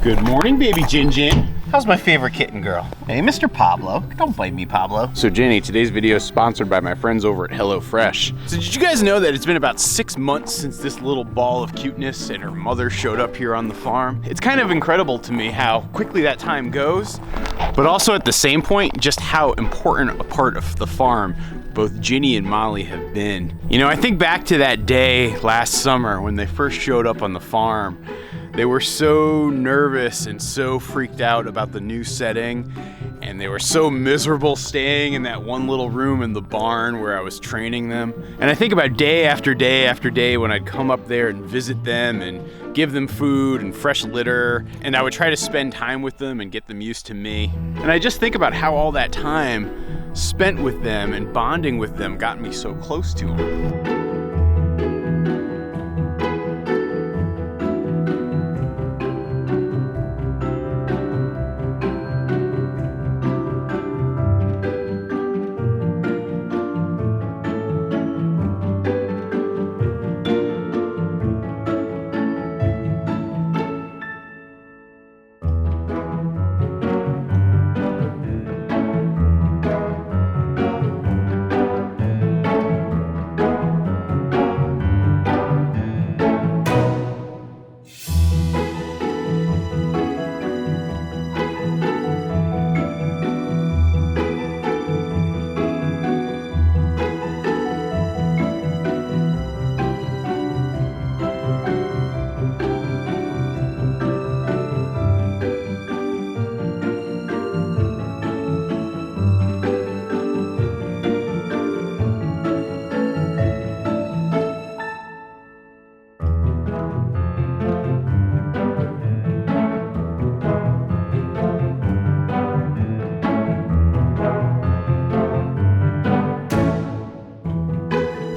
Good morning, baby Jin Jin. How's my favorite kitten girl? Hey, Mr. Pablo. Don't bite me, Pablo. So Jenny, today's video is sponsored by my friends over at HelloFresh. So did you guys know that it's been about 6 months since this little ball of cuteness and her mother showed up here on the farm? It's kind of incredible to me how quickly that time goes, but also at the same point, just how important a part of the farm both Ginny and Molly have been. You know, I think back to that day last summer when they first showed up on the farm. They were so nervous and so freaked out about the new setting, and they were so miserable staying in that one little room in the barn where I was training them. And I think about day after day after day when I'd come up there and visit them and give them food and fresh litter, and I would try to spend time with them and get them used to me. And I just think about how all that time spent with them and bonding with them got me so close to them.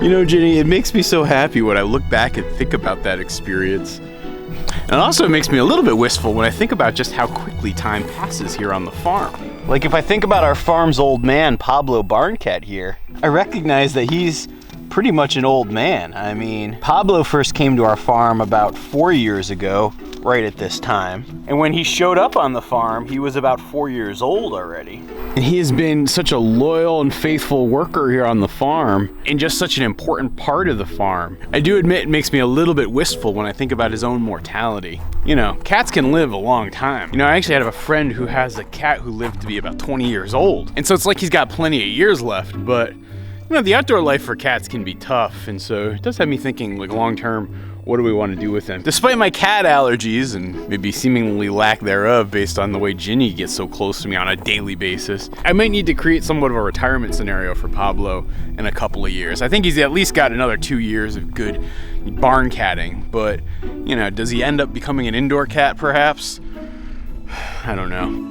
You know, Jenny, it makes me so happy when I look back and think about that experience. And also it makes me a little bit wistful when I think about just how quickly time passes here on the farm. Like if I think about our farm's old man, Pablo Barncat here, I recognize that he's pretty much an old man. I mean, Pablo first came to our farm about 4 years ago, right at this time. And when he showed up on the farm, he was about 4 years old already. And he has been such a loyal and faithful worker here on the farm and just such an important part of the farm. I do admit it makes me a little bit wistful when I think about his own mortality. You know, cats can live a long time. You know, I actually had a friend who has a cat who lived to be about 20 years old. And so it's like he's got plenty of years left, but you know, the outdoor life for cats can be tough. And so it does have me thinking, like, long term, what do we want to do with them? Despite my cat allergies and maybe seemingly lack thereof based on the way Ginny gets so close to me on a daily basis, I might need to create somewhat of a retirement scenario for Pablo in a couple of years. I think he's at least got another 2 years of good barn catting, but you know, does he end up becoming an indoor cat perhaps? I don't know.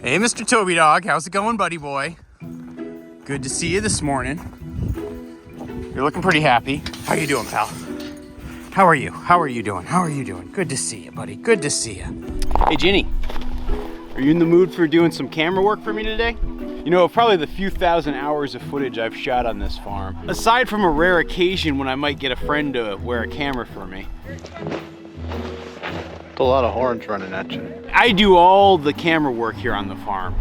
Hey, Mr. Toby Dog, how's it going, buddy boy? Good to see you this morning. You're looking pretty happy. How you doing, pal? How are you? How are you doing? How are you doing? Good to see you, buddy. Good to see you. Hey, Ginny, are you in the mood for doing some camera work for me today? You know, probably the few thousand hours of footage I've shot on this farm, aside from a rare occasion when I might get a friend to wear a camera for me. A lot of horns running at you. I do all the camera work here on the farm,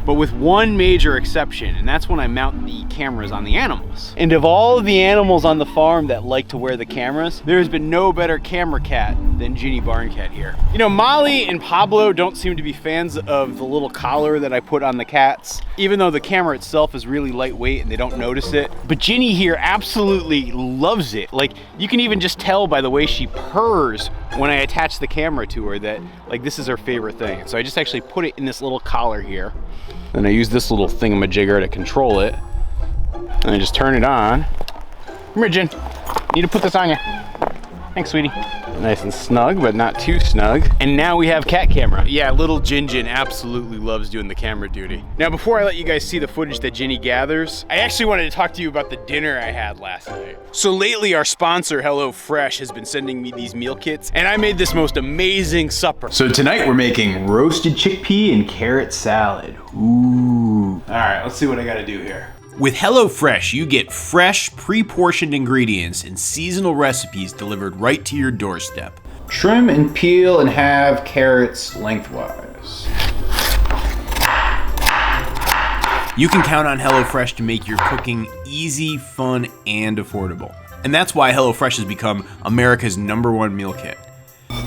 but with one major exception, and that's when I mount the cameras on the animals. And of all of the animals on the farm that like to wear the cameras, there's been no better camera cat than Ginny Barncat here. You know, Molly and Pablo don't seem to be fans of the little collar that I put on the cats, even though the camera itself is really lightweight and they don't notice it. But Ginny here absolutely loves it. Like, you can even just tell by the way she purrs when I attach the camera to her that, like, this is her favorite thing. So I just actually put it in this little collar here. Then I use this little thingamajigger to control it. And I just turn it on. Come here, Jen. Need to put this on you. Thanks, sweetie. Nice and snug, but not too snug. And now we have cat camera. Yeah, little Gin absolutely loves doing the camera duty. Now, before I let you guys see the footage that Ginny gathers, I actually wanted to talk to you about the dinner I had last night. So lately, our sponsor, HelloFresh, has been sending me these meal kits, and I made this most amazing supper. So tonight we're making roasted chickpea and carrot salad. Ooh. All right, let's see what I gotta do here. With HelloFresh, you get fresh, pre-portioned ingredients and seasonal recipes delivered right to your doorstep. Trim and peel and halve carrots lengthwise. You can count on HelloFresh to make your cooking easy, fun, and affordable. And that's why HelloFresh has become America's #1 meal kit.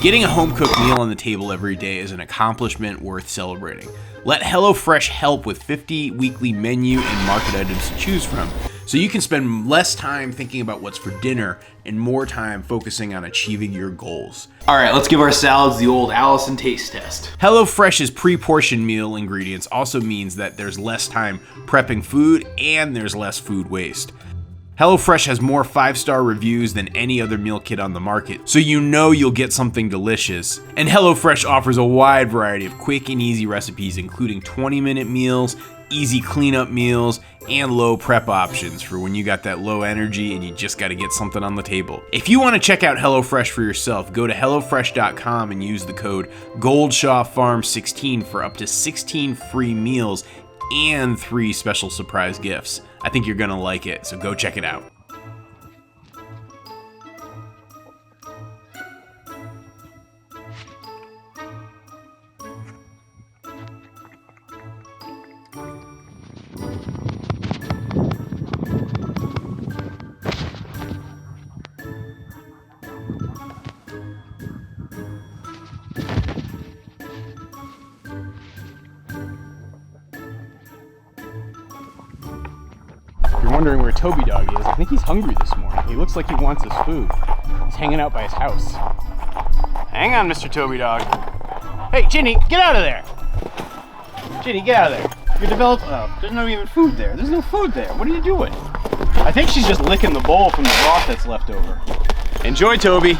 Getting a home-cooked meal on the table every day is an accomplishment worth celebrating. Let HelloFresh help with 50 weekly menu and market items to choose from, so you can spend less time thinking about what's for dinner and more time focusing on achieving your goals. All right, let's give our salads the old Allison taste test. HelloFresh's pre-portioned meal ingredients also means that there's less time prepping food and there's less food waste. HelloFresh has more 5-star reviews than any other meal kit on the market, so you know you'll get something delicious. And HelloFresh offers a wide variety of quick and easy recipes, including 20-minute meals, easy cleanup meals, and low prep options for when you got that low energy and you just gotta get something on the table. If you wanna check out HelloFresh for yourself, go to HelloFresh.com and use the code GoldshawFarm16 for up to 16 free meals and 3 special surprise gifts. I think you're gonna like it, so go check it out. You're wondering where Toby Dog is. I think he's hungry this morning. He looks like he wants his food. He's hanging out by his house. Hang on, Mr. Toby Dog. Hey, Ginny, get out of there! Ginny, get out of there. You're developed. Oh, there's no even food there. There's no food there. What are you doing? I think she's just licking the bowl from the broth that's left over. Enjoy, Toby.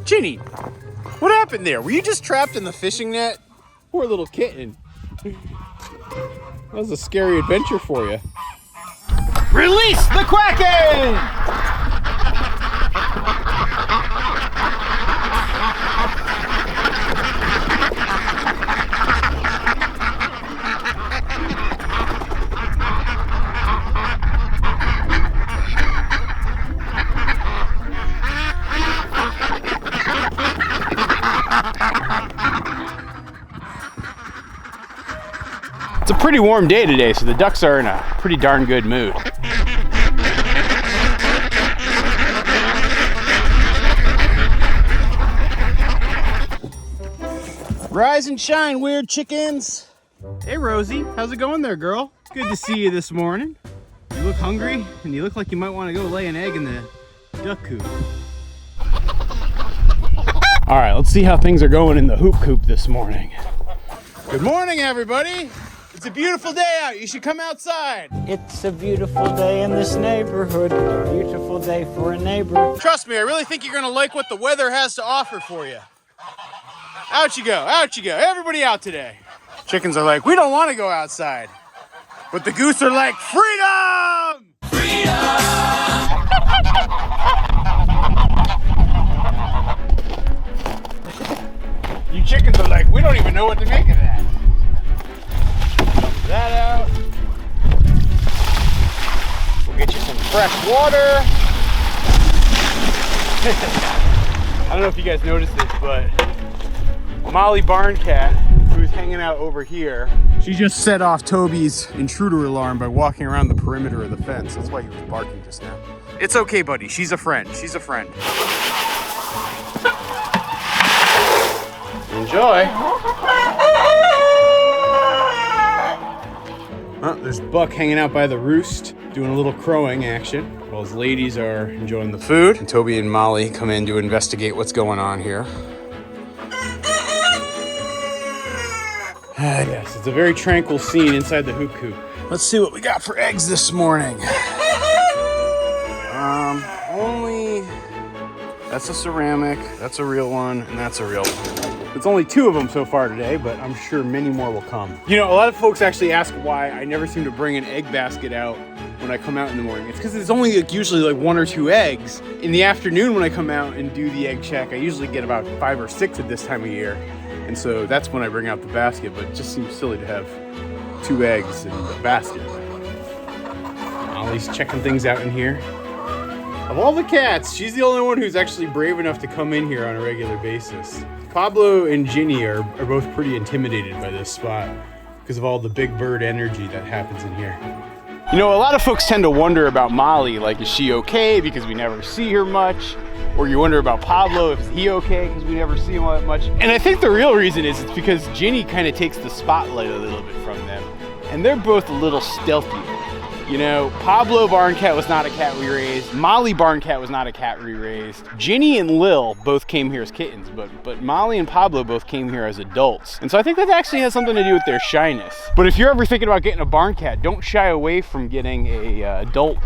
Ginny, what happened there? Were you just trapped in the fishing net? Poor little kitten. That was a scary adventure for you. Release the Kraken! It's a pretty warm day today, so the ducks are in a pretty darn good mood. Rise and shine, weird chickens. Hey, Rosie, how's it going there, girl? Good to see you this morning. You look hungry, and you look like you might want to go lay an egg in the duck coop. All right, let's see how things are going in the hoop coop this morning. Good morning, everybody. It's a beautiful day out. You should come outside. It's a beautiful day in this neighborhood. A beautiful day for a neighbor. Trust me, I really think you're gonna like what the weather has to offer for you. Out you go, out you go. Everybody out today. Chickens are like, we don't want to go outside. But the goose are like, freedom! Freedom! You chickens are like, we don't even know what to make of that. Dump that out. We'll get you some fresh water. I don't know if you guys noticed this, but Molly Barn Cat, who's hanging out over here, she just set off Toby's intruder alarm by walking around the perimeter of the fence. That's why he was barking just now. It's okay, buddy. She's a friend. She's a friend. Enjoy. Oh, there's Buck hanging out by the roost, doing a little crowing action, while his ladies are enjoying the food. And Toby and Molly come in to investigate what's going on here. Yes, it's a very tranquil scene inside the hoop coop. Let's see what we got for eggs this morning. That's a ceramic, that's a real one, and that's a real one. It's only 2 of them so far today, but I'm sure many more will come. You know, a lot of folks actually ask why I never seem to bring an egg basket out when I come out in the morning. It's because it's only usually like 1 or 2 eggs. In the afternoon when I come out and do the egg check, I usually get about 5 or 6 at this time of year. And so that's when I bring out the basket, but it just seems silly to have 2 eggs in the basket. Molly's checking things out in here. Of all the cats, she's the only one who's actually brave enough to come in here on a regular basis. Pablo and Ginny are both pretty intimidated by this spot because of all the big bird energy that happens in here. You know, a lot of folks tend to wonder about Molly, like, is she okay because we never see her much? Or you wonder about Pablo, is he okay because we never see him that much? And I think the real reason is it's because Ginny kind of takes the spotlight a little bit from them. And they're both a little stealthy. You know, Pablo Barn Cat was not a cat we raised. Molly Barn Cat was not a cat we raised. Ginny and Lil both came here as kittens, but Molly and Pablo both came here as adults. And so I think that actually has something to do with their shyness. But if you're ever thinking about getting a barn cat, don't shy away from getting a adult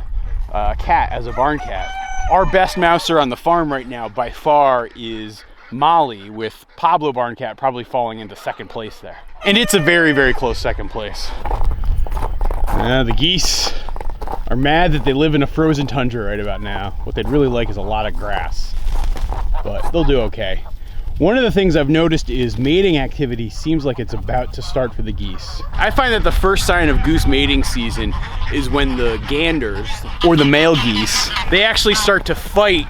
cat as a barn cat. Our best mouser on the farm right now by far is Molly, with Pablo Barn Cat probably falling into 2nd place there. And it's a very, very close 2nd place. The geese are mad that they live in a frozen tundra right about now. What they'd really like is a lot of grass, but they'll do okay. One of the things I've noticed is mating activity seems like it's about to start for the geese. I find that the first sign of goose mating season is when the ganders, or the male geese, they actually start to fight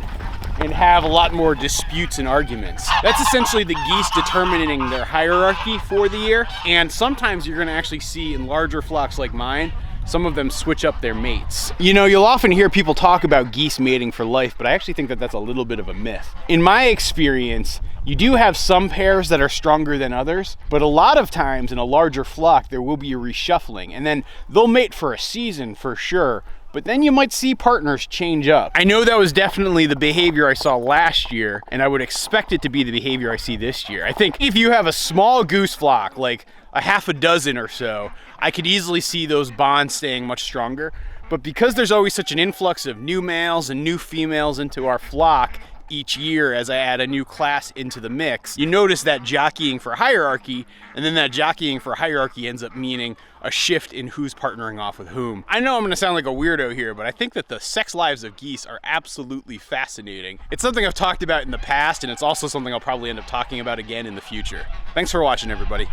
and have a lot more disputes and arguments. That's essentially the geese determining their hierarchy for the year. And sometimes you're gonna actually see in larger flocks like mine, some of them switch up their mates. You know, you'll often hear people talk about geese mating for life, but I actually think that that's a little bit of a myth. In my experience, you do have some pairs that are stronger than others, but a lot of times in a larger flock, there will be a reshuffling, and then they'll mate for a season for sure, but then you might see partners change up. I know that was definitely the behavior I saw last year, and I would expect it to be the behavior I see this year. I think if you have a small goose flock, like a half a dozen or so, I could easily see those bonds staying much stronger. But because there's always such an influx of new males and new females into our flock each year as I add a new class into the mix, you notice that jockeying for hierarchy, and then that jockeying for hierarchy ends up meaning a shift in who's partnering off with whom. I know I'm gonna sound like a weirdo here, but I think that the sex lives of geese are absolutely fascinating. It's something I've talked about in the past, and it's also something I'll probably end up talking about again in the future. Thanks for watching, everybody.